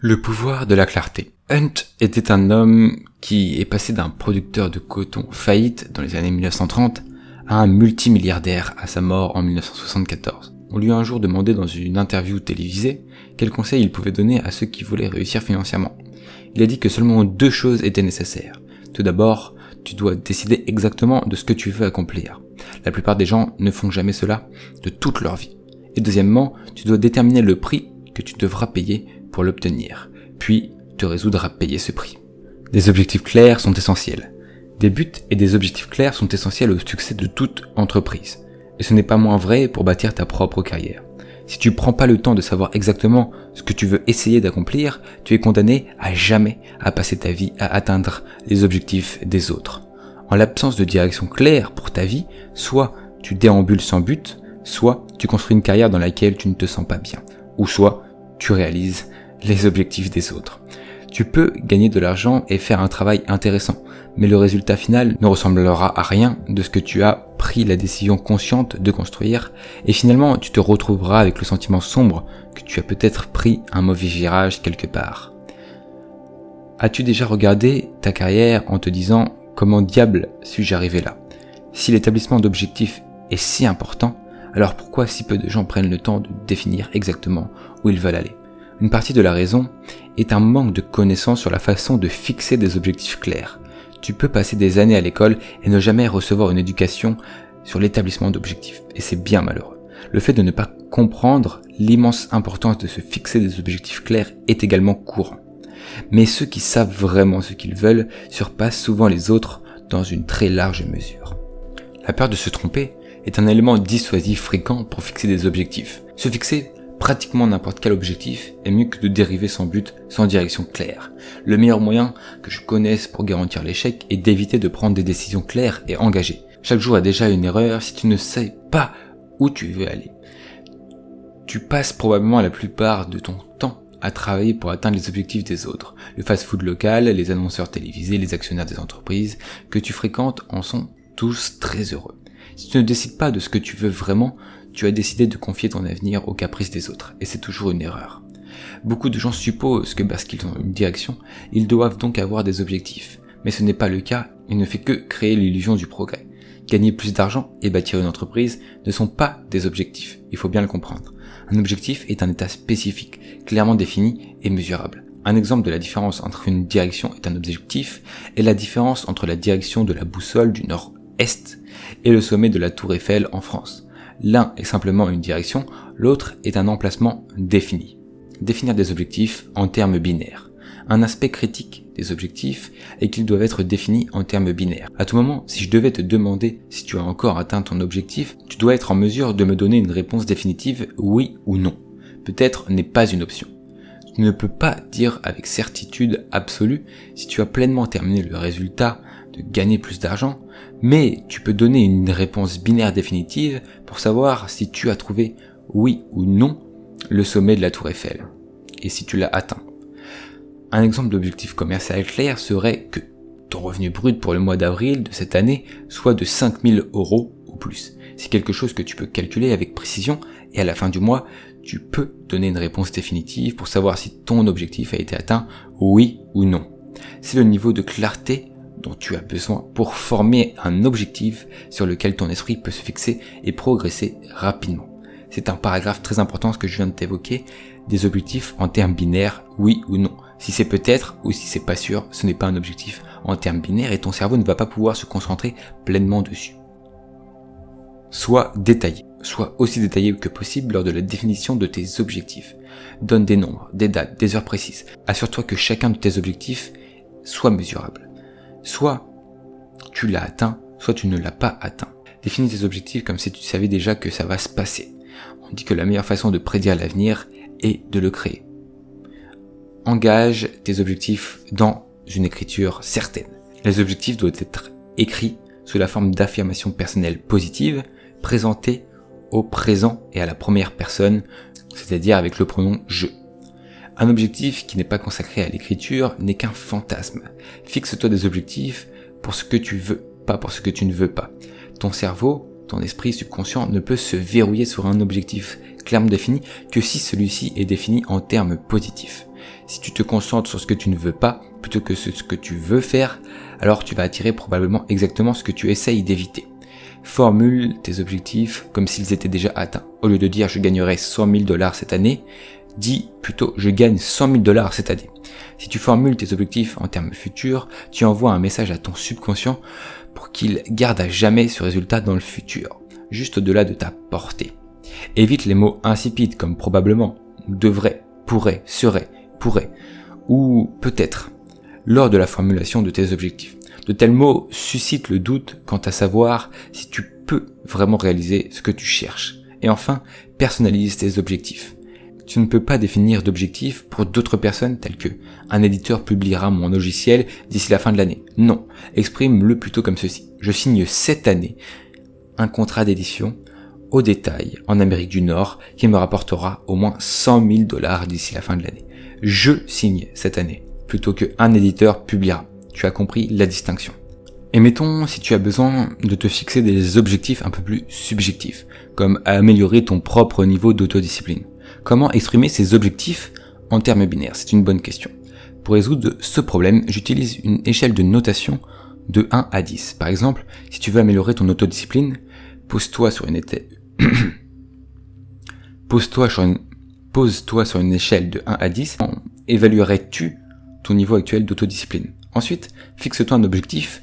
Le pouvoir de la clarté. Hunt était un homme qui est passé d'un producteur de coton faillite dans les années 1930 à un multimilliardaire à sa mort en 1974. On lui a un jour demandé dans une interview télévisée quels conseils il pouvait donner à ceux qui voulaient réussir financièrement. Il a dit que seulement 2 choses étaient nécessaires. Tout d'abord, tu dois décider exactement de ce que tu veux accomplir. La plupart des gens ne font jamais cela de toute leur vie. Et deuxièmement, tu dois déterminer le prix que tu devras payer pour l'obtenir, puis te résoudre à payer ce prix. Des objectifs clairs sont essentiels. Des buts et des objectifs clairs sont essentiels au succès de toute entreprise. Et ce n'est pas moins vrai pour bâtir ta propre carrière. Si tu prends pas le temps de savoir exactement ce que tu veux essayer d'accomplir, tu es condamné à jamais à passer ta vie à atteindre les objectifs des autres. En l'absence de direction claire pour ta vie, soit tu déambules sans but, soit tu construis une carrière dans laquelle tu ne te sens pas bien, ou soit tu réalises les objectifs des autres. Tu peux gagner de l'argent et faire un travail intéressant, mais le résultat final ne ressemblera à rien de ce que tu as pris la décision consciente de construire, et finalement tu te retrouveras avec le sentiment sombre que tu as peut-être pris un mauvais virage quelque part. As-tu déjà regardé ta carrière en te disant « Comment diable suis-je arrivé là ?» Si l'établissement d'objectifs est si important, alors pourquoi si peu de gens prennent le temps de définir exactement où ils veulent aller ? Une partie de la raison est un manque de connaissances sur la façon de fixer des objectifs clairs. Tu peux passer des années à l'école et ne jamais recevoir une éducation sur l'établissement d'objectifs, et c'est bien malheureux. Le fait de ne pas comprendre l'immense importance de se fixer des objectifs clairs est également courant. Mais ceux qui savent vraiment ce qu'ils veulent surpassent souvent les autres dans une très large mesure. La peur de se tromper est un élément dissuasif fréquent pour fixer des objectifs. Se fixer pratiquement n'importe quel objectif est mieux que de dériver sans but, sans direction claire. Le meilleur moyen que je connaisse pour garantir l'échec est d'éviter de prendre des décisions claires et engagées. Chaque jour est déjà une erreur si tu ne sais pas où tu veux aller. Tu passes probablement la plupart de ton temps à travailler pour atteindre les objectifs des autres. Le fast-food local, les annonceurs télévisés, les actionnaires des entreprises que tu fréquentes en sont tous très heureux. Si tu ne décides pas de ce que tu veux vraiment, tu as décidé de confier ton avenir aux caprices des autres, et c'est toujours une erreur. Beaucoup de gens supposent que parce qu'ils ont une direction, ils doivent donc avoir des objectifs. Mais ce n'est pas le cas, il ne fait que créer l'illusion du progrès. Gagner plus d'argent et bâtir une entreprise ne sont pas des objectifs, il faut bien le comprendre. Un objectif est un état spécifique, clairement défini et mesurable. Un exemple de la différence entre une direction et un objectif est la différence entre la direction de la boussole du nord-est et le sommet de la tour Eiffel en France. L'un est simplement une direction, l'autre est un emplacement défini. Définir des objectifs en termes binaires. Un aspect critique des objectifs est qu'ils doivent être définis en termes binaires. À tout moment, si je devais te demander si tu as encore atteint ton objectif, tu dois être en mesure de me donner une réponse définitive oui ou non. Peut-être n'est pas une option. Tu ne peux pas dire avec certitude absolue si tu as pleinement terminé le résultat de gagner plus d'argent, mais tu peux donner une réponse binaire définitive pour savoir si tu as trouvé oui ou non le sommet de la tour Eiffel, et si tu l'as atteint. Un exemple d'objectif commercial clair serait que ton revenu brut pour le mois d'avril de cette année soit de 5 000 € ou plus. C'est quelque chose que tu peux calculer avec précision, et à la fin du mois, tu peux donner une réponse définitive pour savoir si ton objectif a été atteint, oui ou non. C'est le niveau de clarté dont tu as besoin pour former un objectif sur lequel ton esprit peut se fixer et progresser rapidement. C'est un paragraphe très important ce que je viens de t'évoquer, des objectifs en termes binaires, oui ou non. Si c'est peut-être ou si c'est pas sûr, ce n'est pas un objectif en termes binaires et ton cerveau ne va pas pouvoir se concentrer pleinement dessus. Sois détaillé. Sois aussi détaillé que possible lors de la définition de tes objectifs. Donne des nombres, des dates, des heures précises. Assure-toi que chacun de tes objectifs soit mesurable. Soit tu l'as atteint, soit tu ne l'as pas atteint. Définis tes objectifs comme si tu savais déjà que ça va se passer. On dit que la meilleure façon de prédire l'avenir est de le créer. Engage tes objectifs dans une écriture certaine. Les objectifs doivent être écrits sous la forme d'affirmations personnelles positives, présentées au présent et à la première personne, c'est-à-dire avec le pronom « je ». Un objectif qui n'est pas consacré à l'écriture n'est qu'un fantasme. Fixe-toi des objectifs pour ce que tu veux, pas pour ce que tu ne veux pas. Ton cerveau, ton esprit subconscient ne peut se verrouiller sur un objectif clairement défini que si celui-ci est défini en termes positifs. Si tu te concentres sur ce que tu ne veux pas, plutôt que ce que tu veux faire, alors tu vas attirer probablement exactement ce que tu essayes d'éviter. Formule tes objectifs comme s'ils étaient déjà atteints. Au lieu de dire je gagnerai 100 000 $ cette année, dis plutôt je gagne 100 000 $ cette année. Si tu formules tes objectifs en termes futurs, tu envoies un message à ton subconscient pour qu'il garde à jamais ce résultat dans le futur, juste au-delà de ta portée. Évite les mots insipides comme probablement, devrait, pourrait, serait, pourrait ou peut-être lors de la formulation de tes objectifs. De tels mots suscitent le doute quant à savoir si tu peux vraiment réaliser ce que tu cherches. Et enfin, personnalise tes objectifs. Tu ne peux pas définir d'objectifs pour d'autres personnes tels que un éditeur publiera mon logiciel d'ici la fin de l'année. Non, exprime-le plutôt comme ceci. Je signe cette année un contrat d'édition au détail en Amérique du Nord qui me rapportera au moins 100 000 $ d'ici la fin de l'année. Je signe cette année plutôt que un éditeur publiera. Tu as compris la distinction. Et mettons si tu as besoin de te fixer des objectifs un peu plus subjectifs, comme améliorer ton propre niveau d'autodiscipline. Comment exprimer ces objectifs en termes binaires? C'est une bonne question. Pour résoudre ce problème, j'utilise une échelle de notation de 1 à 10. Par exemple, si tu veux améliorer ton autodiscipline, pose-toi sur une échelle de 1 à 10. Évaluerais-tu ton niveau actuel d'autodiscipline? Ensuite, fixe-toi l'objectif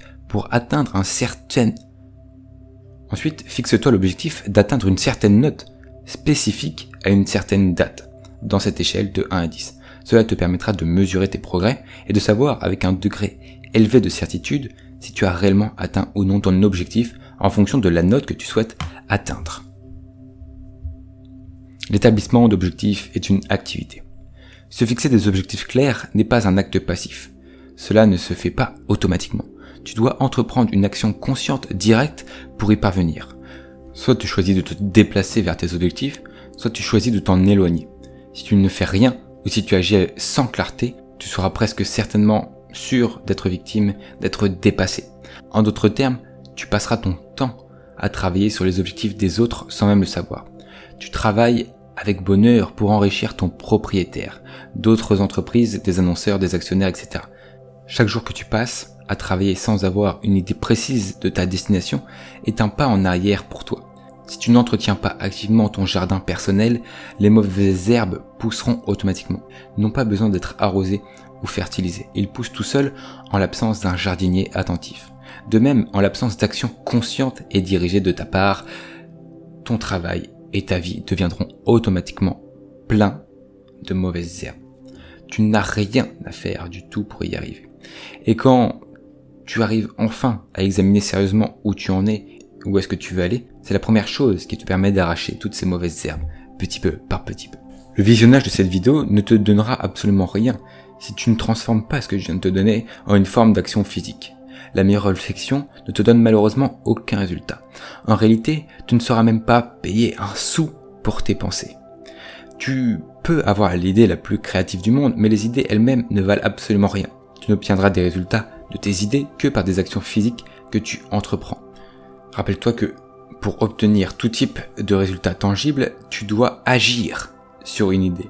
d'atteindre une certaine note spécifique à une certaine date dans cette échelle de 1 à 10. Cela te permettra de mesurer tes progrès et de savoir avec un degré élevé de certitude si tu as réellement atteint ou non ton objectif en fonction de la note que tu souhaites atteindre. L'établissement d'objectifs est une activité. Se fixer des objectifs clairs n'est pas un acte passif. Cela ne se fait pas automatiquement. Tu dois entreprendre une action consciente directe pour y parvenir. Soit tu choisis de te déplacer vers tes objectifs, soit tu choisis de t'en éloigner. Si tu ne fais rien ou si tu agis sans clarté, tu seras presque certainement sûr d'être victime, d'être dépassé. En d'autres termes, tu passeras ton temps à travailler sur les objectifs des autres sans même le savoir. Tu travailles avec bonheur pour enrichir ton propriétaire, d'autres entreprises, des annonceurs, des actionnaires, etc. Chaque jour que tu passes à travailler sans avoir une idée précise de ta destination est un pas en arrière pour toi. Si tu n'entretiens pas activement ton jardin personnel, les mauvaises herbes pousseront automatiquement. Ils n'ont pas besoin d'être arrosés ou fertilisés. Ils poussent tout seuls en l'absence d'un jardinier attentif. De même, en l'absence d'action consciente et dirigée de ta part, ton travail et ta vie deviendront automatiquement pleins de mauvaises herbes. Tu n'as rien à faire du tout pour y arriver. Et quand tu arrives enfin à examiner sérieusement où tu en es, où est-ce que tu veux aller, c'est la première chose qui te permet d'arracher toutes ces mauvaises herbes, petit peu par petit peu. Le visionnage de cette vidéo ne te donnera absolument rien si tu ne transformes pas ce que je viens de te donner en une forme d'action physique. La meilleure réflexion ne te donne malheureusement aucun résultat. En réalité, tu ne seras même pas payé un sou pour tes pensées. Tu peux avoir l'idée la plus créative du monde, mais les idées elles-mêmes ne valent absolument rien. Tu n'obtiendras des résultats de tes idées que par des actions physiques que tu entreprends. Rappelle-toi que pour obtenir tout type de résultats tangibles, tu dois agir sur une idée.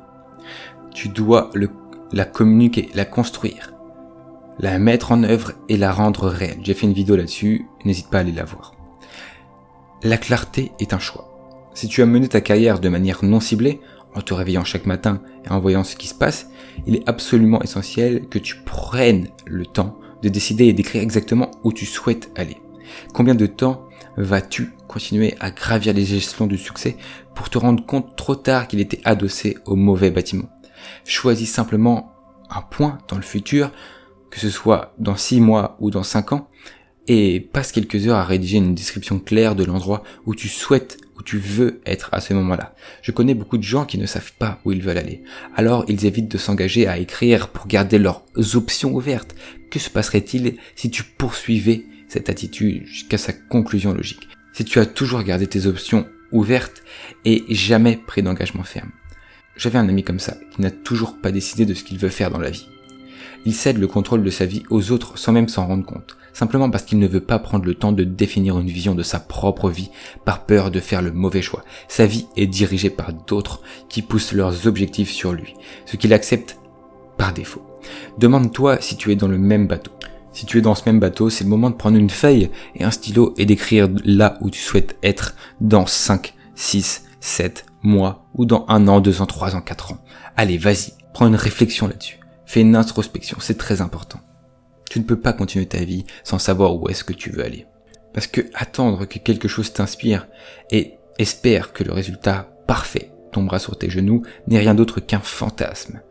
Tu dois la communiquer, la construire, la mettre en œuvre et la rendre réelle. J'ai fait une vidéo là-dessus, n'hésite pas à aller la voir. La clarté est un choix. Si tu as mené ta carrière de manière non ciblée, en te réveillant chaque matin et en voyant ce qui se passe, il est absolument essentiel que tu prennes le temps de décider et d'écrire exactement où tu souhaites aller. Combien de temps vas-tu continuer à gravir les échelons du succès pour te rendre compte trop tard qu'il était adossé au mauvais bâtiment? Choisis simplement un point dans le futur, que ce soit dans 6 mois ou dans 5 ans, et passe quelques heures à rédiger une description claire de l'endroit où tu souhaites, où tu veux être à ce moment-là. Je connais beaucoup de gens qui ne savent pas où ils veulent aller. Alors ils évitent de s'engager à écrire pour garder leurs options ouvertes. Que se passerait-il si tu poursuivais cette attitude jusqu'à sa conclusion logique? Si tu as toujours gardé tes options ouvertes et jamais pris d'engagement ferme. J'avais un ami comme ça, qui n'a toujours pas décidé de ce qu'il veut faire dans la vie. Il cède le contrôle de sa vie aux autres sans même s'en rendre compte, simplement parce qu'il ne veut pas prendre le temps de définir une vision de sa propre vie par peur de faire le mauvais choix. Sa vie est dirigée par d'autres qui poussent leurs objectifs sur lui, ce qu'il accepte par défaut. Demande-toi si tu es dans le même bateau. Si tu es dans ce même bateau, c'est le moment de prendre une feuille et un stylo et d'écrire là où tu souhaites être dans 5, 6, 7 mois ou dans 1 an, 2 ans, 3 ans, 4 ans. Allez, vas-y, prends une réflexion là-dessus. Fais une introspection, c'est très important. Tu ne peux pas continuer ta vie sans savoir où est-ce que tu veux aller. Parce que attendre que quelque chose t'inspire et espère que le résultat parfait tombera sur tes genoux n'est rien d'autre qu'un fantasme.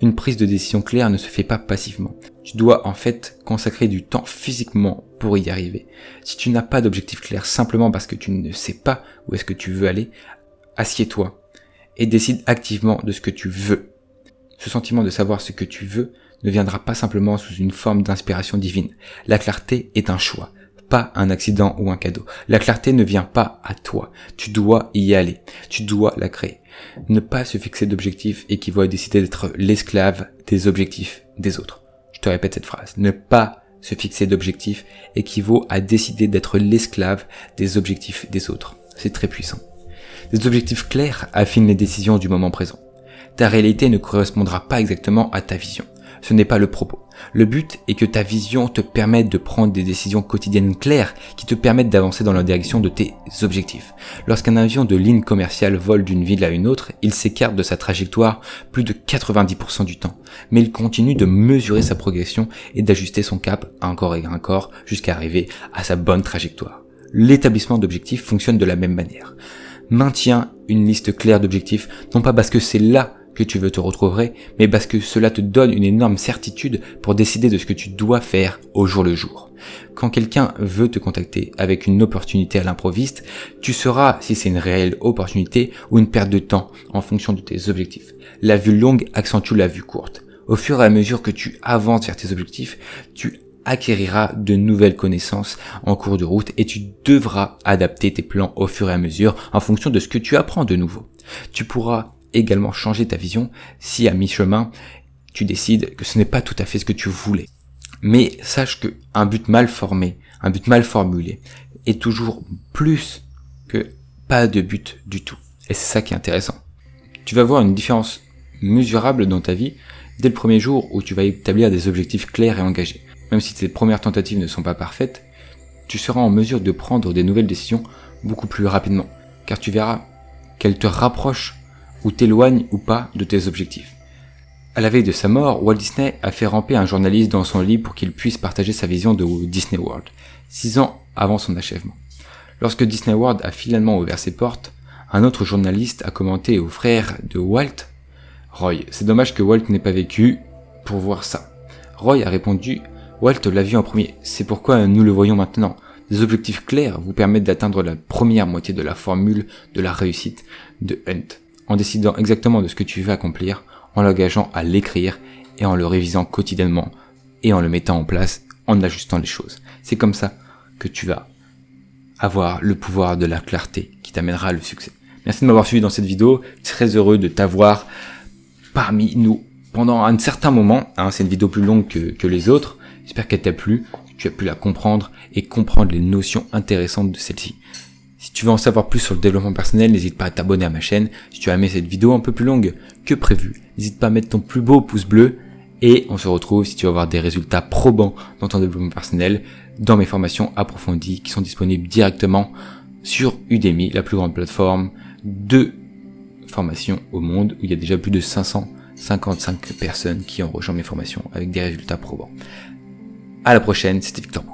Une prise de décision claire ne se fait pas passivement. Tu dois en fait consacrer du temps physiquement pour y arriver. Si tu n'as pas d'objectif clair simplement parce que tu ne sais pas où est-ce que tu veux aller, assieds-toi et décide activement de ce que tu veux. Ce sentiment de savoir ce que tu veux ne viendra pas simplement sous une forme d'inspiration divine. La clarté est un choix, pas un accident ou un cadeau. La clarté ne vient pas à toi. Tu dois y aller. Tu dois la créer. Ne pas se fixer d'objectifs équivaut à décider d'être l'esclave des objectifs des autres. Je te répète cette phrase. Ne pas se fixer d'objectifs équivaut à décider d'être l'esclave des objectifs des autres. C'est très puissant. Des objectifs clairs affinent les décisions du moment présent. Ta réalité ne correspondra pas exactement à ta vision. Ce n'est pas le propos. Le but est que ta vision te permette de prendre des décisions quotidiennes claires qui te permettent d'avancer dans la direction de tes objectifs. Lorsqu'un avion de ligne commerciale vole d'une ville à une autre, il s'écarte de sa trajectoire plus de 90% du temps. Mais il continue de mesurer sa progression et d'ajuster son cap encore et encore jusqu'à arriver à sa bonne trajectoire. L'établissement d'objectifs fonctionne de la même manière. Maintiens une liste claire d'objectifs, non pas parce que c'est là que tu veux te retrouver, mais parce que cela te donne une énorme certitude pour décider de ce que tu dois faire au jour le jour. Quand quelqu'un veut te contacter avec une opportunité à l'improviste, tu sauras si c'est une réelle opportunité ou une perte de temps en fonction de tes objectifs. La vue longue accentue la vue courte. Au fur et à mesure que tu avances vers tes objectifs, tu acquériras de nouvelles connaissances en cours de route et tu devras adapter tes plans au fur et à mesure en fonction de ce que tu apprends de nouveau. Tu pourras également changer ta vision si à mi-chemin tu décides que ce n'est pas tout à fait ce que tu voulais. Mais sache que un but mal formé, un but mal formulé est toujours plus que pas de but du tout. Et c'est ça qui est intéressant. Tu vas voir une différence mesurable dans ta vie dès le premier jour où tu vas établir des objectifs clairs et engagés. Même si tes premières tentatives ne sont pas parfaites, tu seras en mesure de prendre des nouvelles décisions beaucoup plus rapidement, car tu verras qu'elles te rapprochent ou t'éloignent ou pas de tes objectifs. À la veille de sa mort, Walt Disney a fait ramper un journaliste dans son lit pour qu'il puisse partager sa vision de Disney World, 6 ans avant son achèvement. Lorsque Disney World a finalement ouvert ses portes, un autre journaliste a commenté au frère de Walt, Roy, c'est dommage que Walt n'ait pas vécu pour voir ça. Roy a répondu, Walt l'a vu en premier, c'est pourquoi nous le voyons maintenant. Des objectifs clairs vous permettent d'atteindre la première moitié de la formule de la réussite de Hunt, en décidant exactement de ce que tu veux accomplir, en l'engageant à l'écrire et en le révisant quotidiennement et en le mettant en place, en ajustant les choses. C'est comme ça que tu vas avoir le pouvoir de la clarté qui t'amènera le succès. Merci de m'avoir suivi dans cette vidéo, très heureux de t'avoir parmi nous pendant un certain moment. C'est une vidéo plus longue que les autres, j'espère qu'elle t'a plu, que tu as pu la comprendre et comprendre les notions intéressantes de celle-ci. Si tu veux en savoir plus sur le développement personnel, n'hésite pas à t'abonner à ma chaîne. Si tu as aimé cette vidéo un peu plus longue que prévu, n'hésite pas à mettre ton plus beau pouce bleu. Et on se retrouve si tu veux avoir des résultats probants dans ton développement personnel, dans mes formations approfondies qui sont disponibles directement sur Udemy, la plus grande plateforme de formation au monde, où il y a déjà plus de 555 personnes qui ont rejoint mes formations avec des résultats probants. À la prochaine, c'était Victor.